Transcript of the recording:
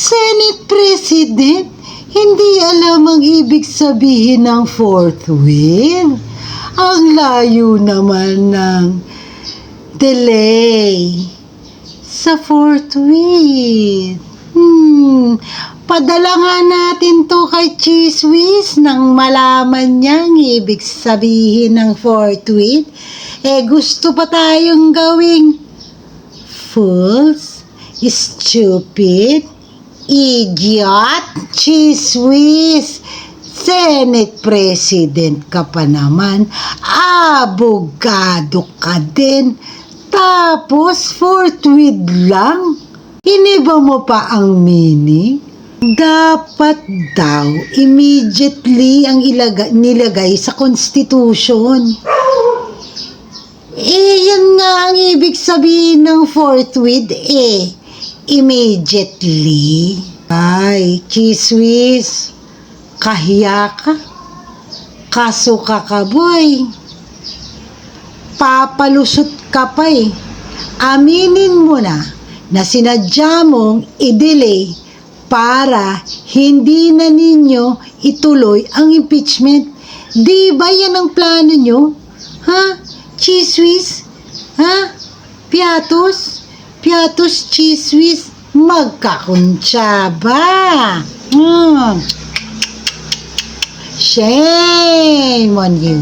Senate President, hindi alam ang ibig sabihin ng forthwith. Ang layo naman ng delay sa forthwith. Padala nga natin to kay Cheese Whiz nang malaman niyang ibig sabihin ng forthwith. Gusto pa tayong gawing fools, stupid, idiot, Cheese Whiz. Senate President ka pa naman, abogado ka din, tapos forthwith lang. Iniba mo pa ang meaning? Dapat daw immediately ang nilagay sa Constitution. Yan nga ang ibig sabihin ng forthwith, immediately. Ay, Cheese Whiz, kahiya ka? Kasuka ka, boy. Papalusot ka pa Aminin mo na sinadya mong i-delay para hindi na ninyo ituloy ang impeachment. Di ba yan ang plano nyo? Ha? Cheese Whiz? Ha? Piatos? Piatos, Cheese Whiz? Magkakuntsaba. Shame on you.